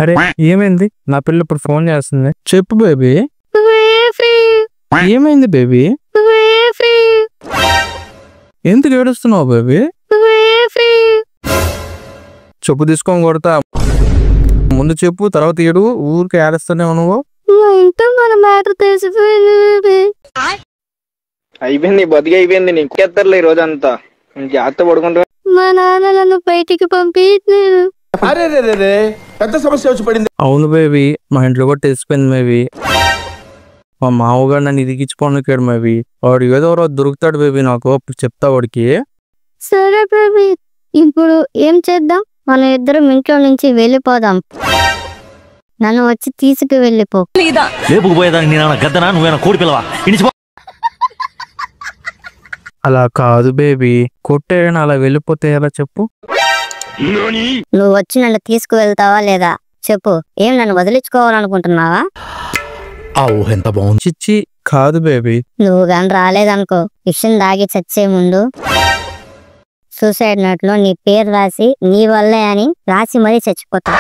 అరే ఏమైంది? నా పిల్ల ఇప్పుడు ఫోన్ చేస్తుంది. చెప్పు బేబీ. ఏమైంది బేబీ? ఎందుకు ఏడుస్తున్నావు బేబీ? చెప్పు తీసుకొని కొడతా. ముందు చెప్పు, తర్వాత ఏడు. ఊరికి ఏడుస్తున్నావు నువ్వు. అయిపోయింది, బతికి అయిపోయింది. నీకు ఎత్తర్లే ఈ రోజంతా. జాగ్రత్త పడుకుంటా. మా నాన్న నన్ను బయటికి పంపించలేదు. పెద్ద సమస్య వచ్చి పడింది. అవును బేబీ, మా ఇంట్లో కూడా తెలిసిపోయింది బేబీ. మా మామగారు నన్ను ఇదిగించుకోండికాడు బేబీ. వాడు ఏదో రోజు దొరుకుతాడు బేబీ నాకు. అప్పుడు చెప్తా వాడికి. సరే బేబీ, ఇప్పుడు ఏం చేద్దాం? మనం ఇద్దరం ఇంట్లో నుంచి వెళ్ళిపోదాం. నన్ను వచ్చి తీసుకు వెళ్ళిపో. లేపుకుపోయేదానికి నేను గద్దనా, నువ్వేనా కోడి పిల్లవా? అలా కాదు బేబీ, కొట్టేయని అలా వెళ్ళిపోతే ఎలా చెప్పు? నువ్వు వచ్చి నన్ను తీసుకువెళ్తావా లేదా చెప్పు. ఏం నన్ను వదిలించుకోవాలనుకుంటున్నావా? ఎంత బాగుంది. చిచ్చి కాదు బేబీ. నువ్వు గాని రాలేదనుకో, విషయం దాగి చచ్చే ముందు సూసైడ్ నోట్ లో నీ పేరు రాసి నీ వల్లే అని రాసి మరీ చచ్చిపోతా.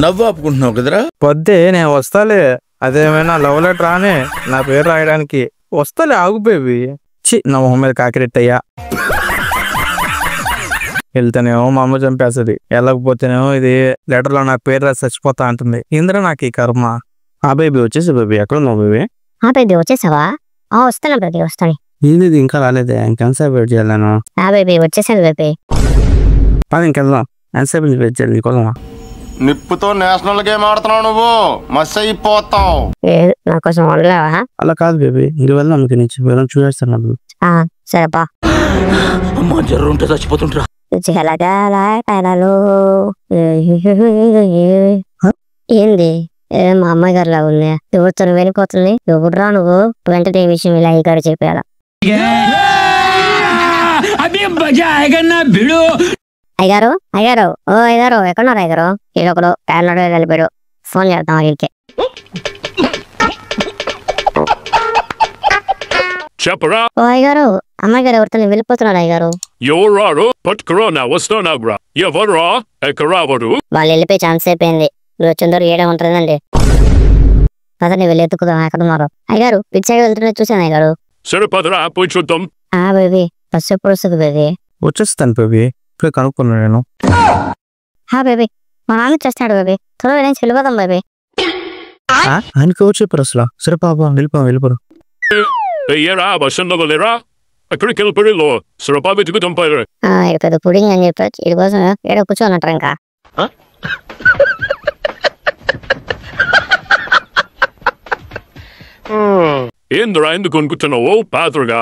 నవ్వు ఆపుకుంటున్నావు కదరా? పొద్దే నేను వస్తాలే. అదేమైనా లవ్ లెటర్ రానే నా పేరు రాయడానికి. వస్తాలే, ఆగు బేబీ. చి, నా మొహం మీద కాకిరెట్టయ్యా. వెళ్తానేమో మా అమ్మ చంపేస్తుంది, వెళ్ళకపోతేనేమో ఇది లెటర్ లో నా పేరు రాసి చచ్చిపోతా అంటుంది. ఇంద్ర నాకు ఈ కర్మ. ఆ బేబీ వచ్చేసి బేబీ. ఎక్కడ ఉన్నావు బేబీ? బేబీ వచ్చేసావా? వస్తాను బేబీ, వస్తాను. ఇది ఇంకా రాలేదే, ఇంకెంతసేపు వెయిట్ చేయాలను? బేబీ వచ్చేసాను బేబీ. ఇంకెళ్దాం. ఎంతసేపు వెయిట్ చేయాలి నీకోసమా? నిప్పుతో నేషనల్ గేమ్ ఆడుతున్నావు నువ్వు, మస్ అయిపోతావు. నా కోసం వండలేవా? అలా కాదు బేబీ, ఇంక వెళ్దాం. ఇంక నుంచి వెళ్ళి చూసేస్తాను. సరేపా. జర్రుంటే చచ్చిపోతుంటా. ఏంది? మా అమ్మాయి గారు లా ఉంది. ఎవరితో వెళ్ళిపోతుంది? ఎవరురా నువ్వు? వెంటనే ఈ విషయం ఇలా అయ్యగారు చెప్పాలా? అయ్యారు అయ్యారు ఓ అయ్యారు, ఎక్కడున్నారు అయ్యారు? ఈడొకడు ప్యాన్లో వెళ్ళిపోయాడు. ఫోన్ చేద్దాం అడిగితే. చెప్పరా? ఓ అయ్యారు, అమ్మాయి గారు ఎవరితో వెళ్ళిపోతున్నారు అయ్యారు. ఎవరు పట్టుకురా వస్తున్నావురా? ఎవరా ఎక్కరావరు? వాళ్ళు వెళ్ళిపోయి ఛాన్స్ అయిపోయింది. మీరు వచ్చిందరు ఏడే ఉంటుందండి. అతన్ని వెళ్ళి ఎత్తుకుదాం ఎక్కడున్నారు. అయ్యారు పిచ్చాయి వెళ్తున్నా చూసాను అయ్యారు. సరే పదరా, పోయి చూద్దాం. బేబీ బస్సు ఎప్పుడు వస్తుంది బేబీ? వచ్చేస్తాను బేబీ, ఇప్పుడే కనుక్కున్నా నేను. బేబీ మా నాన్న చేస్తున్నాడు బేబీ, త్వరగా నేను వెళ్ళిపోదాం బేబీ. ఆయనకి వచ్చి చెప్పారు అసలు. సరే పాప వెళ్ళిపోరు. ఏరా బస్సులో లేరా? అక్కడికి వెళ్ళిపోయిలో సరపా వెతుకుతాం పైరు. పెద్ద పుడింగ్ అని చెప్పి ఇది కోసం ఏడ కూర్చోనంటారు. ఇంకా ఏంద్రా ఎందుకు అనుకుంటున్నావు పాత్రగా?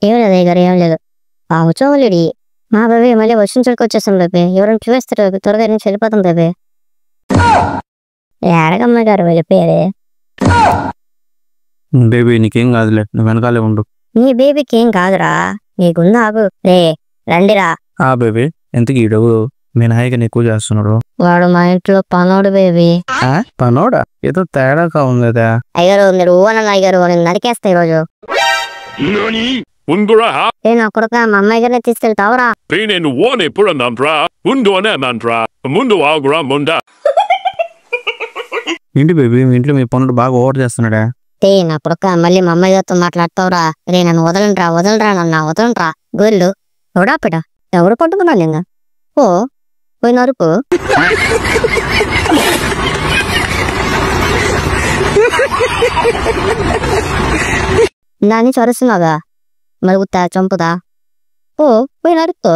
ఏం లేదు అయ్యారు, ఏం లేదు. కూర్చోవాలి. మా బేబీ మళ్ళీ వచ్చిన చోటుకు వచ్చేస్తాం బేబీ. ఎవరైనా చూపిస్తారు బేబీ, త్వరగా నుంచి వెళ్ళిపోతాం బేబీ. ఏడగమ్మ గారు వెళ్ళిపోయారే. బేబీ నీకేం కాదులే, నువ్వు వెనకాలే ఉండు. నీ బేబీకి ఏం కాదురా, నీకుందా? రే రండిరా. బేబీ ఎంతకి ఈడవు మీ నాయకని ఎక్కువ చేస్తున్నాడు. వాడు మా ఇంట్లో పనోడు బేబీ. పనోడా? ఏదో తేడాగా ఉందా? అయ్యారు మీరు ఊనని అయ్యారు, నేను నరికేస్తా ఈరోజు. నేను అక్కడిక మా అమ్మాయి గారిని తీసుకెళ్తావురా? నేను ఓన్ ఎప్పుడు అన్నాంట్రా? ముందు అనే అన్నాంట్రా, ముందు ఆగురా ముందా. ఏంటి బేబీ మీ ఇంట్లో మీ పనులు బాగా ఓవర్ చేస్తున్నాడా? నా కొడుక మళ్ళీ మా అమ్మాయి గారితో మాట్లాడతావురా? రే నన్ను వదలండ్రా నన్ను వదలండ్రా. గోళ్ళు ఎవడా పిట ఎవరు పట్టుకున్నా నిన్న? పోయిన అరుపు. దాన్ని చరుస్తున్నాగా మరుగుతా చంపుదా? పోయిన అరుపు.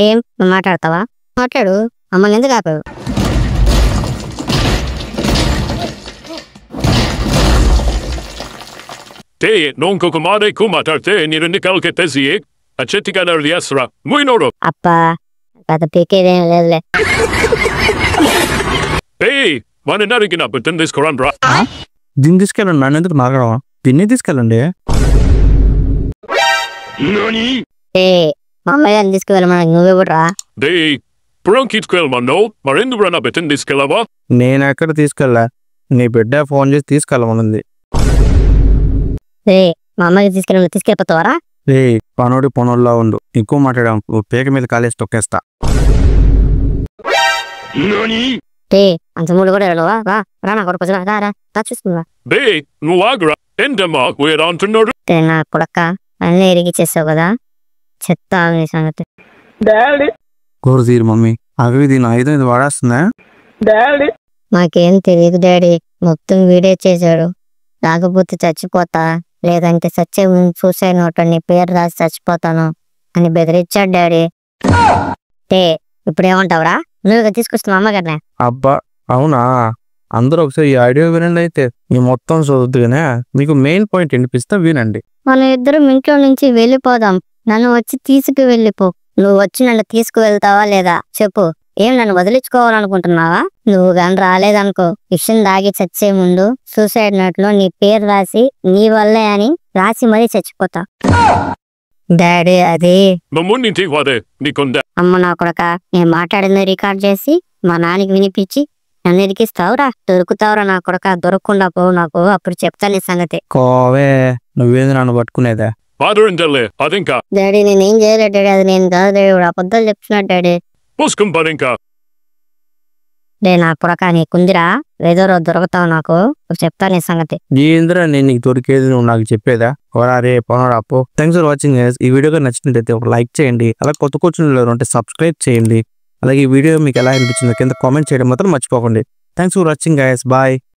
ఏం మాట్లాడతావా? మాట్లాడు. అమ్మని ఎందుకు ఆపావు? నోంకొక మాడే మాట్లాడితే నేను నికల్కే తెసి ఆ చెట్టుగా చేస్తారా? ముయ్యనోడు అప్పా పెద్ద పీకేదేం లేదులే. మన నరికినప్పుడు తిని తీసుకురాను రా. దీన్ని తీసుకెళ్ళండి. నన్ను ఎందుకు నాగడం? దీన్ని తీసుకెళ్ళండి. మా అమ్మాయి గారిని తీసుకువెళ్ళమని నువ్వెవడురా? తీసుకెళ్ళమన్నావు మరెందుకు రా? నా బిడ్డని తీసుకెళ్ళవా? నేను ఎక్కడ తీసుకెళ్ళా, నీ బిడ్డ ఫోన్ చేసి తీసుకెళ్ళమనుంది. మా అమ్మాయికి తీసుకెళ్ళిపోతావారా? రే పనోడి పనుల్లో ఉండు, ఎక్కువ మాట్లాడాం పేక మీద కాలేసి తొక్కేస్తా. రే అంత మూడు కూడా రా రా నా కొడుకు రా చూసుకున్నా. బే నువ్వు ఆగురా. ఏంటమ్మా వేరే అంటున్నాడు? నా కొడక అన్నీ ఎరిగి చేసావు కదా, చెత్త నీ సంగతి. కోరు తీరు మమ్మీ, అవి దీని ఆయుధం ఇది వాడేస్తుందా? మాకేం తెలియదు డాడీ, మొత్తం వీడియో చేశాడు. రాకపోతే చచ్చిపోతా, లేదంటే సచ్చే సూసైడ్ నోట్ నీ పేరు రాసి చచ్చిపోతాను అని బెదిరించాడు డాడీ. ఇప్పుడు ఏమంటావురా? నువ్వు తీసుకొస్తున్నా అమ్మగారినే. అబ్బా అవునా, అందరూ ఒకసారి ఈ ఆడియో వినండి. అయితే ఈ మొత్తం చదువుతుగానే మీకు మెయిన్ పాయింట్ వినిపిస్తా వినండి. మనం ఇద్దరం ఇంట్లో నుంచి వెళ్ళిపోదాం, నన్ను వచ్చి తీసుకు వెళ్ళిపో. నువ్వు వచ్చి నన్ను తీసుకువెళ్తావా లేదా చెప్పు. ఏం నన్ను వదిలించుకోవాలనుకుంటున్నావా? నువ్వు గాని రాలేదనుకో, విషయం దాగి చచ్చే ముందు సూసైడ్ నోట్ లో నీ పేరు రాసి నీ వల్లే అని రాసి మరీ చచ్చిపోతా. డాడీ అది మమ్మల్ని వాడే నీకుందా? అమ్మ నా కొడక, నేను మాట్లాడింది రికార్డ్ చేసి మా నాన్నకి వినిపించి నన్ను ఇరికిస్తావురా, దొరుకుతావురా నా కొడక. దొరకకుండా పోవు నాకు, అప్పుడు చెప్తాను నీ సంగతి. కోవే నువ్వేంది నన్ను పట్టుకునేదా? పాదరిందలే అదింకా డాడీ నేనేం చేయలేదు డాడీ, అది నేను కాదు డాడీ, అబద్ధాలు చెప్తున్నాడు డాడీ. పూసుకుంటారింకా. డే నా కొడక నీకుందిరా, ఏదో రోజు దొరుకుతావు నాకు, చెప్తాను నీ సంగతి. ఏంద్రా నేను నీకు దొరికేది నువ్వు నాకు చెప్పేదా? ఓరా రే పోనరా పో. Thanks for watching guys. ఈ వీడియో నచ్చినట్లయితే ఒక లైక్ చేయండి, అలాగే కొత్త కూర్చుని ఉంటే సబ్స్క్రైబ్ చేయండి. అలాగే ఈ వీడియో మీకు ఎలా అనిపించిందో కింద కామెంట్ చేయడం మాత్రం మర్చిపోకండి. Thanks for watching guys, bye.